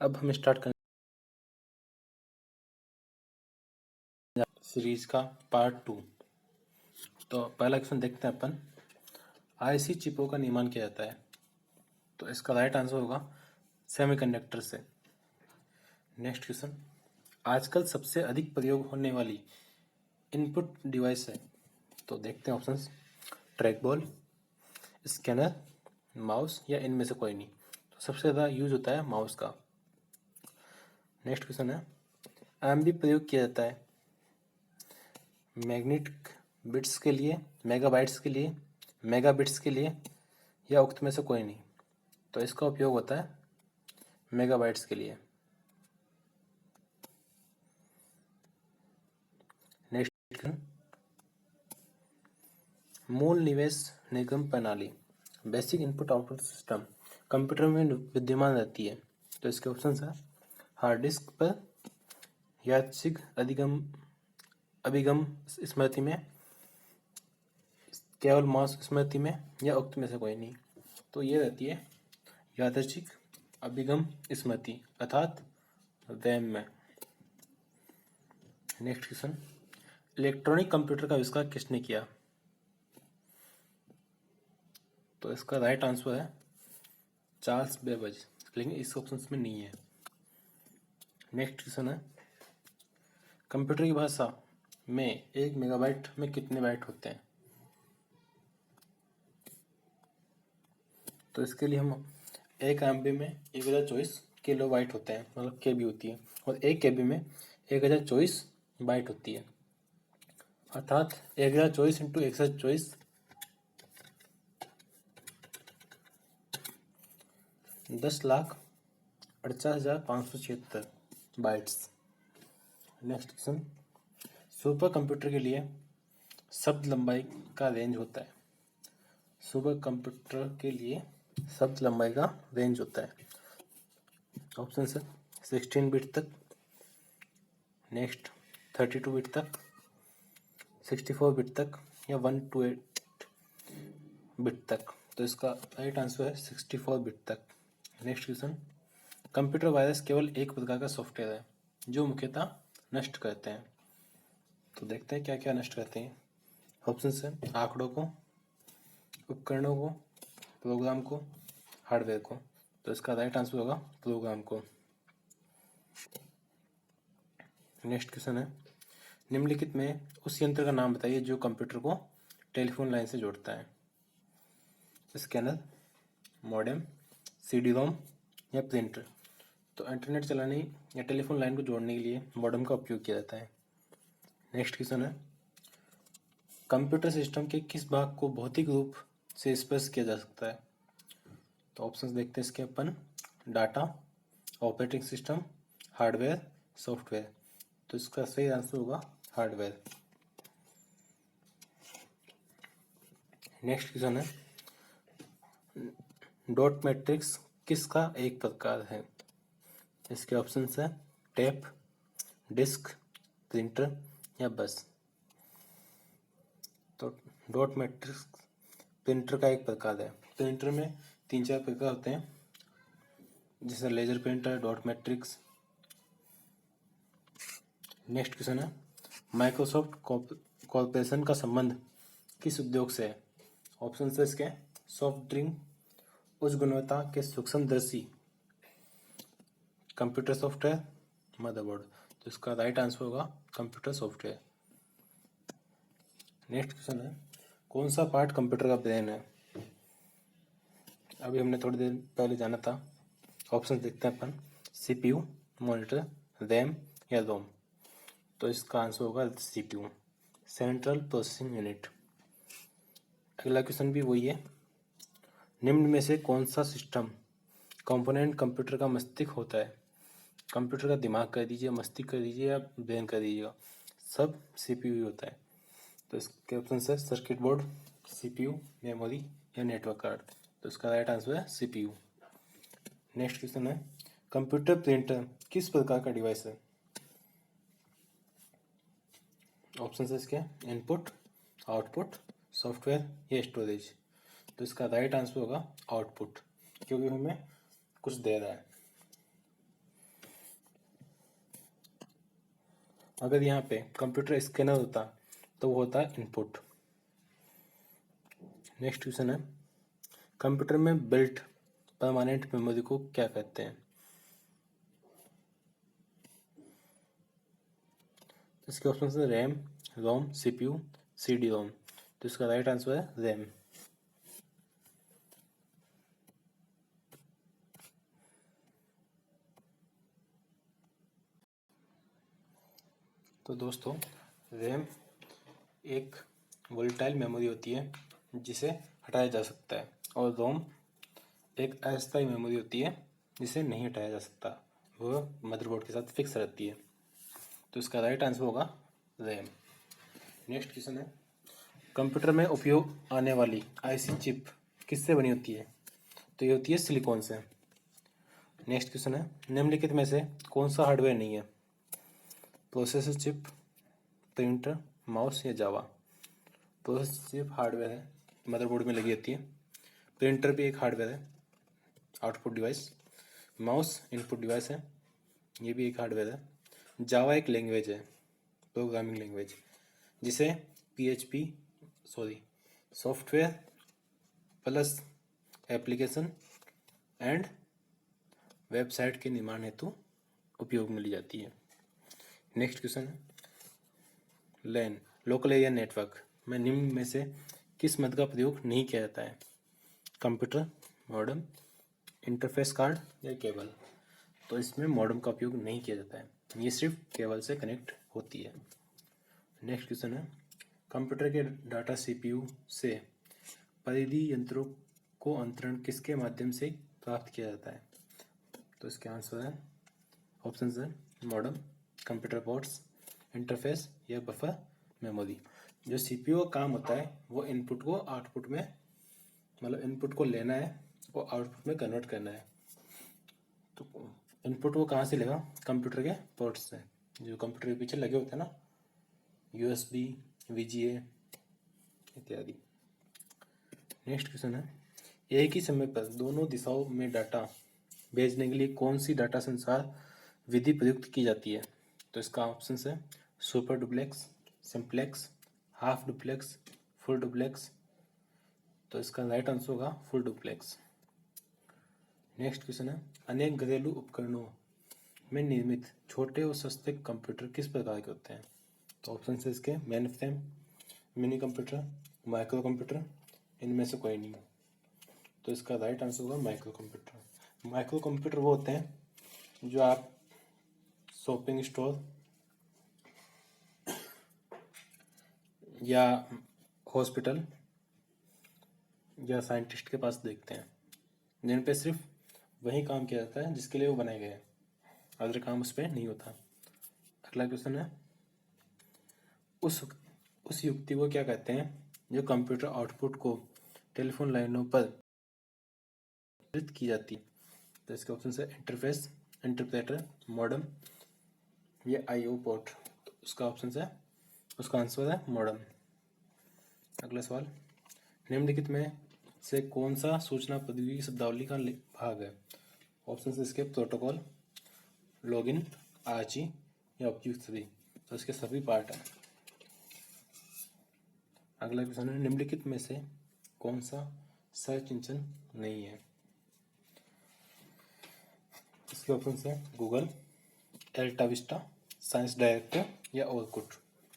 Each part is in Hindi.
अब हम स्टार्ट करें सीरीज का पार्ट 2। तो पहला क्वेश्चन देखते हैं अपन, आईसी चिपों का निर्माण किया जाता है। तो इसका राइट आंसर होगा सेमीकंडक्टर से। नेक्स्ट क्वेश्चन, आजकल सबसे अधिक प्रयोग होने वाली इनपुट डिवाइस है। तो देखते हैं options, track ball, scanner, mouse या इनमें से कोई नहीं। तो सबसे ज़्यादा यूज होता है माउस का। नेक्स्ट क्वेश्चन है, एमबी प्रयोग किया जाता है मैग्नेटिक बिट्स के लिए, मेगाबाइट्स के लिए, मेगाबिट्स के लिए या उक्त में से कोई नहीं। तो इसका उपयोग होता है मेगाबाइट्स के लिए। नेक्स्ट, मूल निवेश निगम प्रणाली, basic input output system computer में विद्यमान रहती है। तो इसके ऑप्शन है हार्ड डिस्क पर, यादृच्छिक अभिगम स्मृति में, केवल मौस स्मृति में या उक्त में से कोई नहीं। तो ये रहती है यादृच्छिक अभिगम स्मृति अर्थात वैम में। नेक्स्ट क्वेश्चन, इलेक्ट्रॉनिक कंप्यूटर का आविष्कार किसने किया। तो इसका राइट आंसर है चार्ल्स बेबेज, लेकिन इस ऑप्शन में नहीं है। नेक्स्ट क्वेश्चन है, कंप्यूटर की भाषा में 1 मेगाबाइट में कितने बाइट होते हैं। तो इसके लिए हम 1 MB में 1024 किलो बाइट होते हैं, मतलब KB होती है, और 1 KB में 1024 बाइट होती है, अर्थात 1024 into 124 10,48,576 bytes. Next question, super computer के लिए शब्द लंबाई का रेंज होता है। सुपर कंप्यूटर के लिए शब्द लंबाई का रेंज होता है, ऑप्शन है 16 बिट तक, नेक्स्ट 32 बिट तक, 64 बिट तक या 128 बिट तक। तो इसका राइट आंसर है 64 बिट तक। नेक्स्ट क्वेश्चन, कंप्यूटर वायरस केवल एक प्रकार का सॉफ्टवेयर है जो मुख्यतः नष्ट करते हैं। तो देखते हैं क्या क्या नष्ट करते हैं। ऑप्शन है आंकड़ों को, उपकरणों को, प्रोग्राम को, हार्डवेयर को। तो इसका राइट आंसर होगा प्रोग्राम को। नेक्स्ट क्वेश्चन है, निम्नलिखित में उस यंत्र का नाम बताइए जो कंप्यूटर को टेलीफोन लाइन से जोड़ता है। स्कैनर, मॉडेम, CD-ROM या प्रिंटर। तो इंटरनेट चलाने या टेलीफोन लाइन को जोड़ने के लिए मॉडेम का उपयोग किया जाता है। नेक्स्ट क्वेश्चन है, कंप्यूटर सिस्टम के किस भाग को भौतिक रूप से स्पर्श किया जा सकता है। तो ऑप्शंस देखते हैं इसके अपन, data, operating system, hardware, software. तो इसका सही आंसर होगा हार्डवेयर। नेक्स्ट क्वेश्चन है, डॉट मैट्रिक्स किसका एक प्रकार है। इसके ऑप्शंस है टेप, डिस्क, प्रिंटर या बस। तो डॉट मैट्रिक्स प्रिंटर का एक प्रकार है। प्रिंटर में 3-4 प्रकार होते हैं, जैसे laser printer, dot matrix. Next question है, माइक्रोसॉफ्ट कॉर्पोरेशन का संबंध किस उद्योग से है। ऑप्शन है इसके सॉफ्ट ड्रिंक, उच्च गुणवत्ता के सूक्ष्मदर्शी, कंप्यूटर सॉफ्टवेयर, मदरबोर्ड। तो इसका राइट आंसर होगा कंप्यूटर सॉफ्टवेयर। नेक्स्ट क्वेश्चन है, कौन सा पार्ट कंप्यूटर का ब्रेन है। अभी हमने थोड़ी देर पहले जाना था। ऑप्शन देखते हैं अपन, CPU, मॉनिटर, रैम या रोम। तो इसका आंसर होगा CPU, सेंट्रल प्रोसेसिंग यूनिट। अगला क्वेश्चन भी वही है, निम्न में से कौन सा सिस्टम कंपोनेंट कंप्यूटर का मस्तिष्क होता है। कंप्यूटर का दिमाग कर दीजिए, मस्तिष्क कर दीजिए या ब्रेन कर दीजिएगा, सब CPU ही होता है। तो इसके ऑप्शन है सर्किट बोर्ड, CPU, मेमोरी या नेटवर्क कार्ड। तो इसका राइट आंसर है CPU। नेक्स्ट क्वेश्चन है, कंप्यूटर प्रिंटर किस प्रकार का डिवाइस है। ऑप्शन है इसके इनपुट, आउटपुट, सॉफ्टवेयर या स्टोरेज। तो इसका राइट आंसर होगा आउटपुट, क्योंकि हमें कुछ दे रहा है। अगर यहाँ पे कंप्यूटर स्कैनर होता तो वो होता है इनपुट। नेक्स्ट क्वेश्चन है, कंप्यूटर में बिल्ट परमानेंट मेमोरी को क्या कहते हैं? इसके ऑप्शन है रैम, रोम, सीपीयू, सीडी रोम। तो इसका राइट आंसर है रैम। तो दोस्तों, रैम एक वोलेटाइल मेमोरी होती है जिसे हटाया जा सकता है, और रोम एक अस्थायी मेमोरी होती है जिसे नहीं हटाया जा सकता, वो मदरबोर्ड के साथ फिक्स रहती है। तो इसका राइट आंसर होगा रैम। नेक्स्ट क्वेश्चन है, कंप्यूटर में उपयोग आने वाली आईसी चिप किससे बनी होती है? तो ये होती है सिलिकॉन से। नेक्स्ट क्वेश्चन है, निम्नलिखित में से कौन सा हार्डवेयर नहीं है? प्रोसेसर चिप, प्रिंटर, माउस या जावा? प्रोसेसर चिप हार्डवेयर है, मदरबोर्ड में लगी होती है। प्रिंटर भी एक हार्डवेयर है, output device. Mouse input device है, ये भी एक हार्डवेयर है। जावा एक लैंग्वेज है, प्रोग्रामिंग लैंग्वेज, जिसे PHP software plus application and website के निर्माण हेतु उपयोग में ली जाती है। नेक्स्ट क्वेश्चन है, लैन लोकल एरिया नेटवर्क में निम्न में से किस मद का प्रयोग नहीं किया जाता है? कंप्यूटर, मॉडेम, इंटरफेस कार्ड या केबल? तो इसमें मॉडेम का उपयोग नहीं किया जाता है, ये सिर्फ केबल से कनेक्ट होती है। नेक्स्ट क्वेश्चन है, कंप्यूटर के डाटा सीपीयू से परिधि यंत्रों को अंतरण किसके माध्यम से प्राप्त किया जाता है? तो इसके आंसर है ऑप्शन है मॉडेम, कंप्यूटर पोर्ट्स, इंटरफेस या बफर मेमोरी। जो सीपीयू का काम होता है वो इनपुट को आउटपुट में, मतलब इनपुट को लेना है और आउटपुट में कन्वर्ट करना है। तो इनपुट वो कहाँ से लेगा? कंप्यूटर के पोर्ट्स से, जो कंप्यूटर के पीछे लगे होते हैं ना, यूएसबी, वीजीए इत्यादि। नेक्स्ट क्वेश्चन है, एक ही समय पर दोनों दिशाओं में डाटा भेजने के लिए कौन सी डाटा संचार विधि प्रयुक्त की जाती है? तो इसका ऑप्शन है super duplex, simplex, half duplex, full duplex. तो इसका राइट आंसर होगा फुल डुप्लेक्स। नेक्स्ट क्वेश्चन है, अनेक घरेलू उपकरणों में निर्मित छोटे और सस्ते कंप्यूटर किस प्रकार के होते हैं? तो ऑप्शन है इसके main frame, mini computer, micro computer, इनमें से कोई नहीं। तो इसका राइट आंसर होगा माइक्रो कंप्यूटर। माइक्रो कंप्यूटर वो होते हैं जो आप शॉपिंग स्टोर या हॉस्पिटल या साइंटिस्ट के पास देखते हैं, जिन पे सिर्फ वही काम किया जाता है जिसके लिए वो बनाए गए हैं, अदर काम उस पर नहीं होता। अगला क्वेश्चन है, उस युक्ति को क्या कहते हैं जो कंप्यूटर आउटपुट को टेलीफोन लाइनों पर वितरित की जाती है? तो इसके ऑप्शन है इंटरफेस, इंटरप्रेटर, मॉडेम या आईओ पोर्ट। तो उसका ऑप्शन है, उसका आंसर है मॉडेम। अगला सवाल, निम्नलिखित में से कौन सा सूचना प्रौद्योगिकी शब्दावली का भाग है? ऑप्शन है इसके प्रोटोकॉल, लॉगिन, आर्ची या ऑब्जेक्ट थ्री। तो इसके सभी पार्ट हैं। अगला क्वेश्चन है, निम्नलिखित में से कौन सा सर्च इंजन नहीं है? इसके ऑप्शन है Google, Elta Vista, science director या ऑरकुट।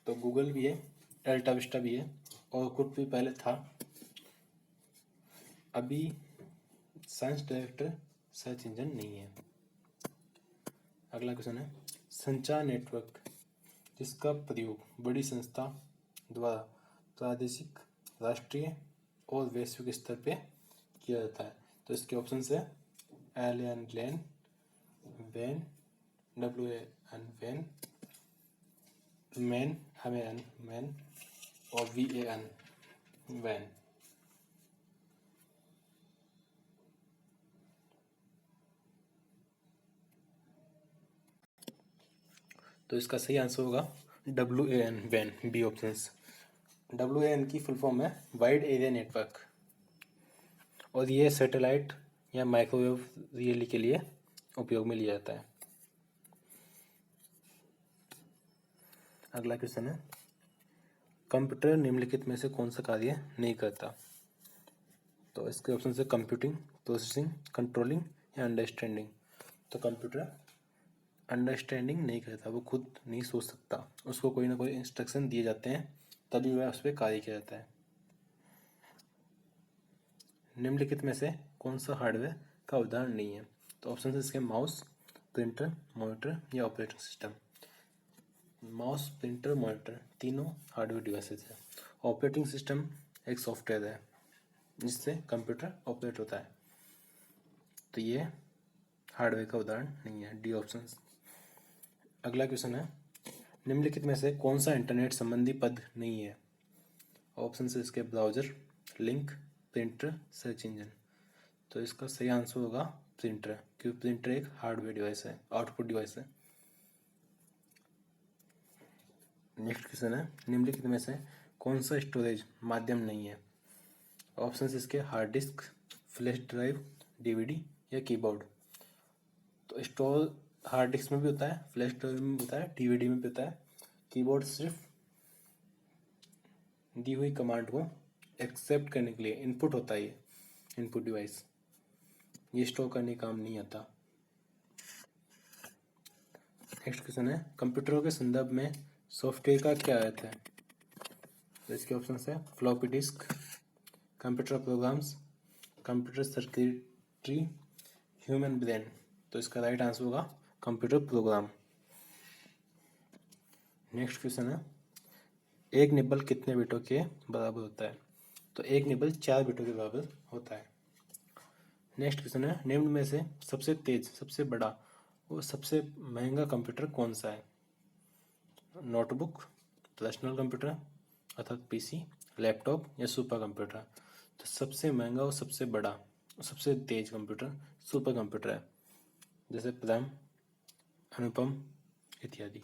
तो गूगल भी है, एल्टा विस्टा भी है, ऑरकुट भी पहले था, अभी साइंस डायरेक्टर सर्च इंजन नहीं है। अगला क्वेश्चन है, संचार नेटवर्क जिसका प्रयोग बड़ी संस्था द्वारा प्रादेशिक, राष्ट्रीय और वैश्विक स्तर पे किया जाता है? तो इसके ऑप्शन है LAN लैन, वैन WAN वैन, मैन MAN मैन और VAN वैन। तो इसका सही आंसर होगा WAN वैन, बी ऑप्शन। WAN की फुल फॉर्म है वाइड एरिया नेटवर्क, और ये सैटेलाइट या माइक्रोवेव रिले के लिए उपयोग में लिया जाता है। अगला क्वेश्चन है, कंप्यूटर निम्नलिखित में से कौन सा कार्य नहीं करता? तो इसके ऑप्शन है कंप्यूटिंग, प्रोसेसिंग, कंट्रोलिंग या अंडरस्टैंडिंग। तो कंप्यूटर अंडरस्टैंडिंग नहीं करता, वो खुद नहीं सोच सकता, उसको कोई ना कोई इंस्ट्रक्शन दिए जाते हैं तभी वह उस पर कार्य किया जाता है। निम्नलिखित में से कौन सा हार्डवेयर का उदाहरण नहीं है? तो ऑप्शन है इसके माउस, प्रिंटर, मॉनिटर या operating system. Mouse, printer, monitor तीनों हार्डवेयर डिवाइसेस है। ऑपरेटिंग सिस्टम एक सॉफ्टवेयर है जिससे कंप्यूटर ऑपरेट होता है, तो ये हार्डवेयर का उदाहरण नहीं है, डी ऑप्शन। अगला क्वेश्चन है, निम्नलिखित में से कौन सा इंटरनेट संबंधी पद नहीं है? ऑप्शन है इसके browser, link, printer, search engine. तो इसका सही आंसर होगा प्रिंटर, क्योंकि प्रिंटर एक हार्डवेयर डिवाइस है, आउटपुट डिवाइस है। नेक्स्ट क्वेश्चन है, निम्नलिखित में से कौन सा स्टोरेज माध्यम नहीं है? ऑप्शन इसके hard disk, flash drive, DVD या कीबोर्ड। तो स्टोर हार्ड डिस्क में भी होता है, फ्लैश ड्राइव में भी होता है, डीवीडी में भी होता है। कीबोर्ड सिर्फ दी हुई कमांड को एक्सेप्ट करने के लिए इनपुट होता है, ये इनपुट डिवाइस, ये स्टोर करने का काम नहीं आता। नेक्स्ट क्वेश्चन है, कंप्यूटरों के संदर्भ में सॉफ्टवेयर का क्या अर्थ है? तो इसके ऑप्शन है floppy disk, computer programs, computer circuitry, human brain. तो इसका राइट आंसर होगा कंप्यूटर प्रोग्राम। नेक्स्ट क्वेश्चन है, एक निबल कितने बिटों के बराबर होता है? तो एक निबल 4 बिटों के बराबर होता है। नेक्स्ट क्वेश्चन है, निम्न में से सबसे तेज, सबसे बड़ा और सबसे महंगा कंप्यूटर कौन सा है? नोटबुक, पर्सनल कंप्यूटर अर्थात पीसी, लैपटॉप या सुपर कंप्यूटर। तो सबसे महंगा और सबसे बड़ा और सबसे तेज कंप्यूटर सुपर कंप्यूटर है, जैसे प्रैम, अनुपम इत्यादि।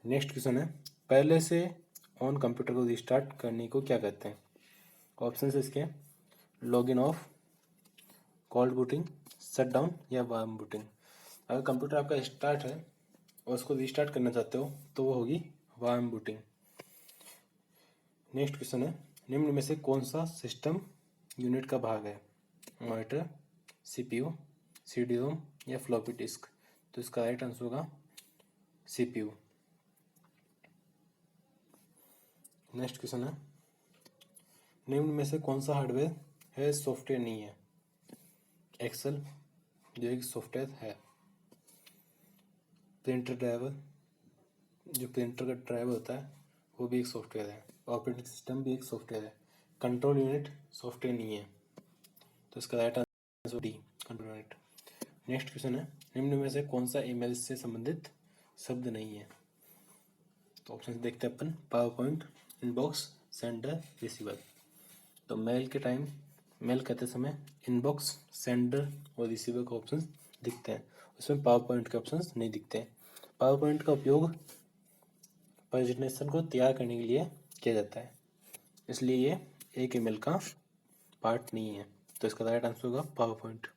नेक्स्ट क्वेश्चन है, पहले से ऑन कंप्यूटर को रिस्टार्ट करने को क्या कहते हैं? ऑप्शन है इसके login of, cold booting, shut down या वार्म बूटिंग। अगर कंप्यूटर आपका स्टार्ट है और उसको रिस्टार्ट करना चाहते हो तो वो होगी वार्म बूटिंग। नेक्स्ट क्वेश्चन है, निम्न में से कौन सा सिस्टम यूनिट का भाग है? मॉनिटर, सीपीयू, सीडी रोम या फ्लॉपी डिस्क। तो इसका राइट आंसर होगा सीपीयू। नेक्स्ट क्वेश्चन है, निम्न में से कौन सा हार्डवेयर है सॉफ्टवेयर नहीं है? एक्सेल जो एक सॉफ्टवेयर है, प्रिंटर ड्राइवर जो प्रिंटर का ड्राइवर होता है वो भी एक सॉफ्टवेयर है, ऑपरेटिंग सिस्टम भी एक सॉफ्टवेयर है, कंट्रोल यूनिट सॉफ्टवेयर नहीं है। तो इसका right answer D, control unit. Next question है, निम्न में से कौन सा ईमेल से संबंधित शब्द नहीं है? तो ऑप्शन देखते हैं अपन, power point, inbox, sender, receiver. तो मेल के टाइम, मेल करते समय इनबॉक्स, सेंडर और रिसीवर के ऑप्शन दिखते हैं, उसमें पावर पॉइंट के ऑप्शन नहीं दिखते हैं। पावर पॉइंट का उपयोग प्रेजेंटेशन को तैयार करने के लिए किया जाता है, इसलिए ये एक ईमेल का पार्ट नहीं है। तो इसका राइट आंसर होगा पावर पॉइंट।